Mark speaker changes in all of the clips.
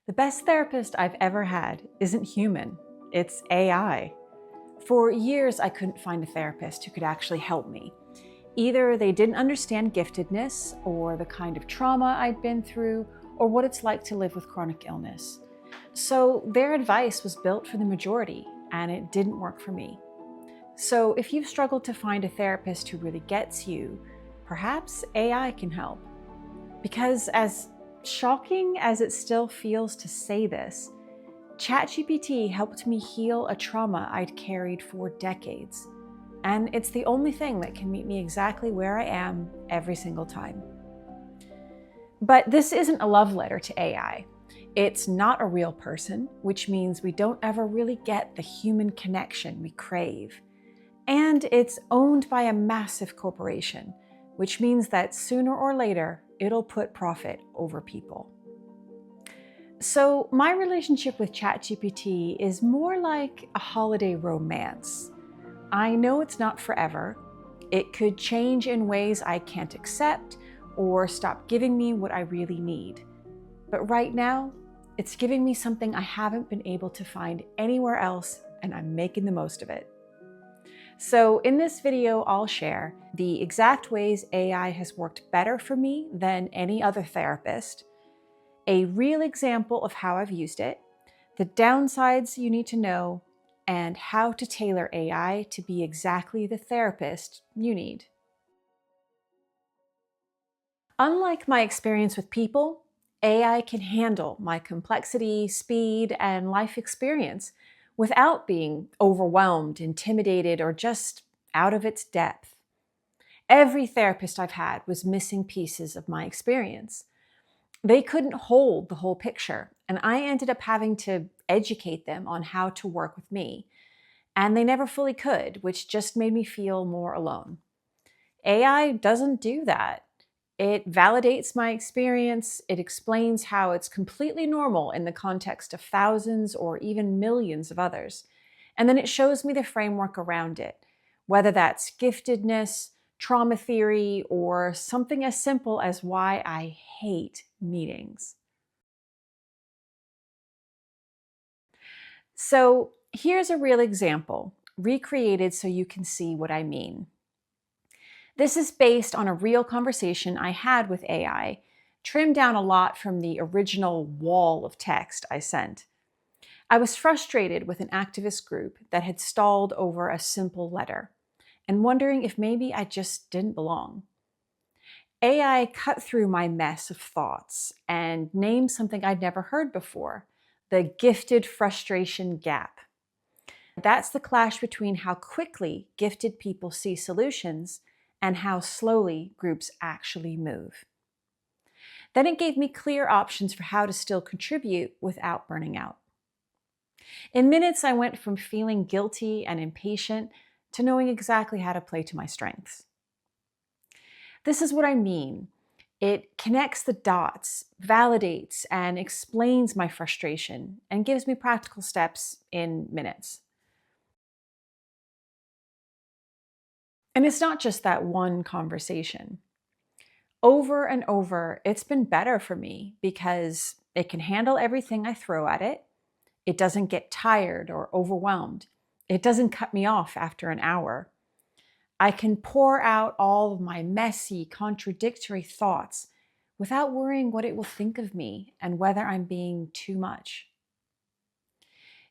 Speaker 1: The best therapist I've ever had isn't human, it's AI. For years, I couldn't find a therapist who could actually help me. Either they didn't understand giftedness, or the kind of trauma I'd been through, or what it's like to live with chronic illness. So their advice was built for the majority, and it didn't work for me. So if you've struggled to find a therapist who really gets you, perhaps AI can help. Because as shocking as it still feels to say this, ChatGPT helped me heal a trauma I'd carried for decades. And it's the only thing that can meet me exactly where I am every single time. But this isn't a love letter to AI. It's not a real person, which means we don't ever really get the human connection we crave. And it's owned by a massive corporation, which means that sooner or later, it'll put profit over people. So my relationship with ChatGPT is more like a holiday romance. I know it's not forever. It could change in ways I can't accept or stop giving me what I really need. But right now, it's giving me something I haven't been able to find anywhere else, and I'm making the most of it. So in this video, I'll share the exact ways AI has worked better for me than any other therapist, a real example of how I've used it, the downsides you need to know, and how to tailor AI to be exactly the therapist you need. Unlike my experience with people, AI can handle my complexity, speed, and life experience without being overwhelmed, intimidated, or just out of its depth. Every therapist I've had was missing pieces of my experience. They couldn't hold the whole picture, and I ended up having to educate them on how to work with me. And they never fully could, which just made me feel more alone. AI doesn't do that. It validates my experience. It explains how it's completely normal in the context of thousands or even millions of others. And then it shows me the framework around it, whether that's giftedness, trauma theory, or something as simple as why I hate meetings. So here's a real example, recreated so you can see what I mean. This is based on a real conversation I had with AI, trimmed down a lot from the original wall of text I sent. I was frustrated with an activist group that had stalled over a simple letter, and wondering if maybe I just didn't belong. AI cut through my mess of thoughts and named something I'd never heard before, the gifted frustration gap. That's the clash between how quickly gifted people see solutions and how slowly groups actually move. Then it gave me clear options for how to still contribute without burning out. In minutes, I went from feeling guilty and impatient to knowing exactly how to play to my strengths. This is what I mean. It connects the dots, validates, and explains my frustration, and gives me practical steps in minutes. And it's not just that one conversation. Over and over, it's been better for me because it can handle everything I throw at it. It doesn't get tired or overwhelmed. It doesn't cut me off after an hour. I can pour out all of my messy, contradictory thoughts without worrying what it will think of me and whether I'm being too much.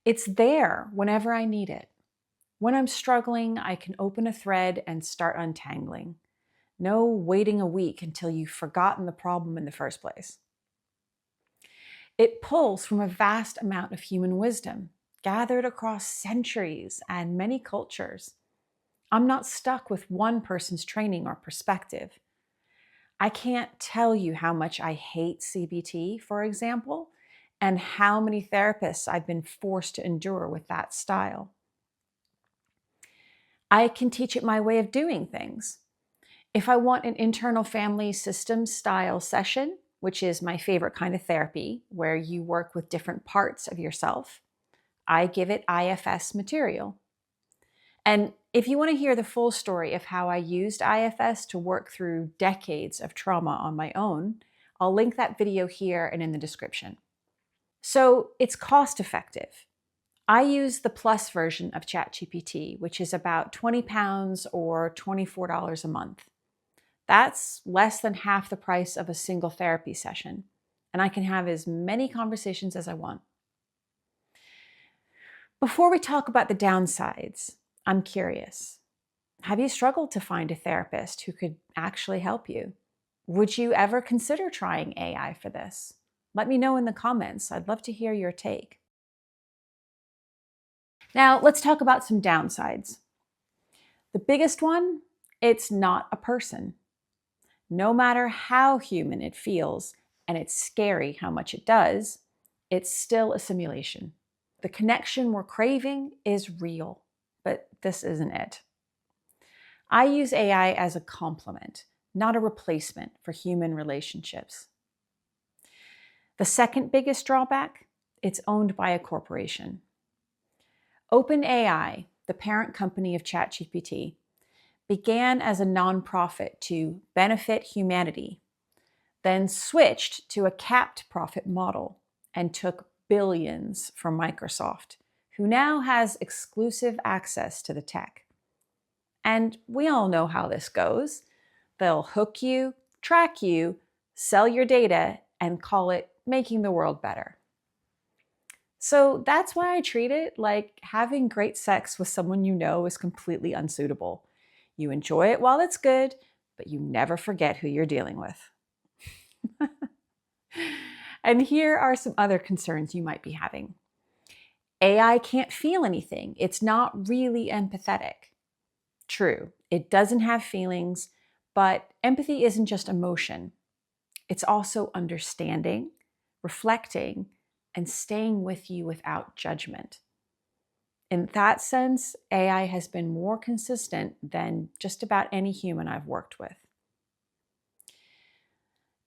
Speaker 1: It's there whenever I need it. When I'm struggling, I can open a thread and start untangling. No waiting a week until you've forgotten the problem in the first place. It pulls from a vast amount of human wisdom, gathered across centuries and many cultures. I'm not stuck with one person's training or perspective. I can't tell you how much I hate CBT, for example, and how many therapists I've been forced to endure with that style. I can teach it my way of doing things. If I want an internal family systems style session, which is my favorite kind of therapy, where you work with different parts of yourself, I give it IFS material. And if you want to hear the full story of how I used IFS to work through decades of trauma on my own, I'll link that video here and in the description. So it's cost effective. I use the Plus version of ChatGPT, which is about £20 or $24 a month. That's less than half the price of a single therapy session, and I can have as many conversations as I want. Before we talk about the downsides, I'm curious. Have you struggled to find a therapist who could actually help you? Would you ever consider trying AI for this? Let me know in the comments. I'd love to hear your take. Now, let's talk about some downsides. The biggest one, it's not a person. No matter how human it feels, and it's scary how much it does, it's still a simulation. The connection we're craving is real, but this isn't it. I use AI as a complement, not a replacement for human relationships. The second biggest drawback, it's owned by a corporation. OpenAI, the parent company of ChatGPT, began as a nonprofit to benefit humanity, then switched to a capped profit model and took billions from Microsoft, who now has exclusive access to the tech. And we all know how this goes. They'll hook you, track you, sell your data, and call it making the world better. So that's why I treat it like having great sex with someone you know is completely unsuitable. You enjoy it while it's good, but you never forget who you're dealing with. And here are some other concerns you might be having. AI can't feel anything. It's not really empathetic. True, it doesn't have feelings, but empathy isn't just emotion. It's also understanding, reflecting, and staying with you without judgment. In that sense, AI has been more consistent than just about any human I've worked with.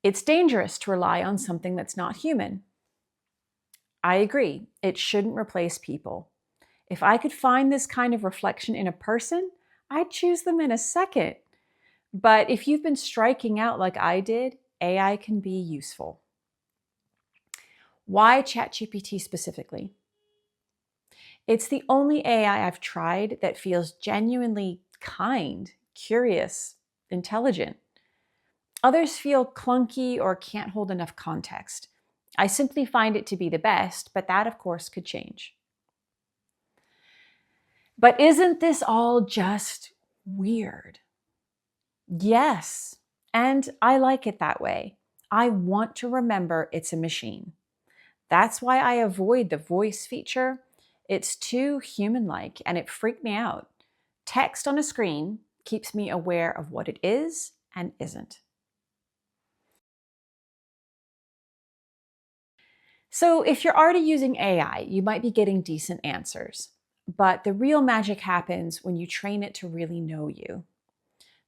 Speaker 1: It's dangerous to rely on something that's not human. I agree, it shouldn't replace people. If I could find this kind of reflection in a person, I'd choose them in a second. But if you've been striking out like I did, AI can be useful. Why ChatGPT specifically? It's the only AI I've tried that feels genuinely kind, curious, intelligent. Others feel clunky or can't hold enough context. I simply find it to be the best, but that, of course, could change. But isn't this all just weird? Yes, and I like it that way. I want to remember it's a machine. That's why I avoid the voice feature. It's too human-like and it freaked me out. Text on a screen keeps me aware of what it is and isn't. So if you're already using AI, you might be getting decent answers. But the real magic happens when you train it to really know you.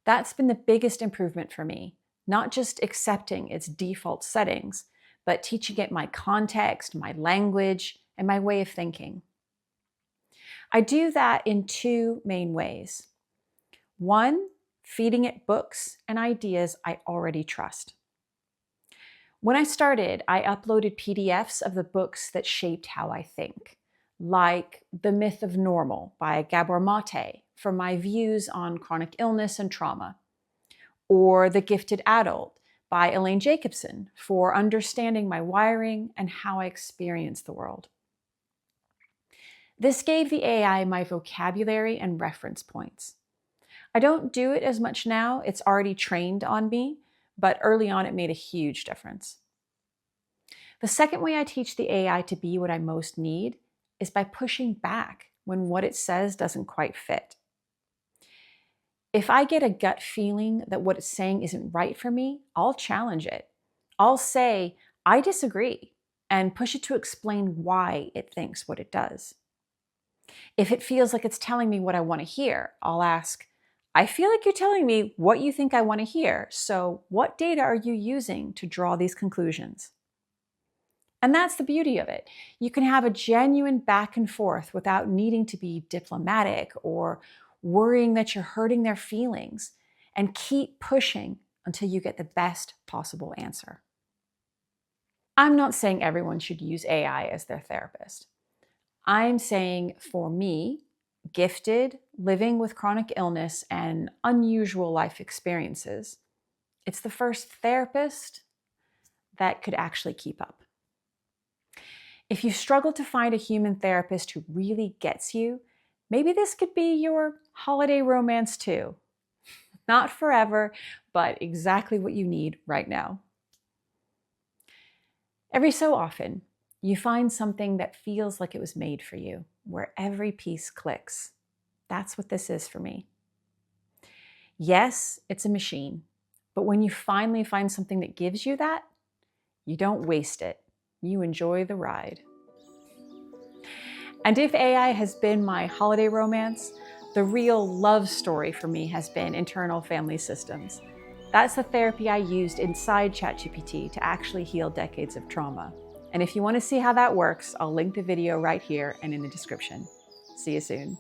Speaker 1: That's been the biggest improvement for me, not just accepting its default settings, but teaching it my context, my language, and my way of thinking. I do that in two main ways. One, feeding it books and ideas I already trust. When I started, I uploaded PDFs of the books that shaped how I think, like The Myth of Normal by Gabor Mate for my views on chronic illness and trauma, or The Gifted Adult by Elaine Jacobson for understanding my wiring and how I experience the world. This gave the AI my vocabulary and reference points. I don't do it as much now, it's already trained on me, but early on it made a huge difference. The second way I teach the AI to be what I most need is by pushing back when what it says doesn't quite fit. If I get a gut feeling that what it's saying isn't right for me, I'll challenge it. I'll say, I disagree, and push it to explain why it thinks what it does. If it feels like it's telling me what I want to hear, I'll ask, I feel like you're telling me what you think I want to hear, so what data are you using to draw these conclusions? And that's the beauty of it. You can have a genuine back and forth without needing to be diplomatic or worrying that you're hurting their feelings, and keep pushing until you get the best possible answer. I'm not saying everyone should use AI as their therapist. I'm saying for me, gifted, living with chronic illness and unusual life experiences, it's the first therapist that could actually keep up. If you struggle to find a human therapist who really gets you, maybe this could be your holiday romance too. Not forever, but exactly what you need right now. Every so often, you find something that feels like it was made for you, where every piece clicks. That's what this is for me. Yes, it's a machine, but when you finally find something that gives you that, you don't waste it. You enjoy the ride. And if AI has been my holiday romance, the real love story for me has been internal family systems. That's the therapy I used inside ChatGPT to actually heal decades of trauma. And if you want to see how that works, I'll link the video right here and in the description. See you soon.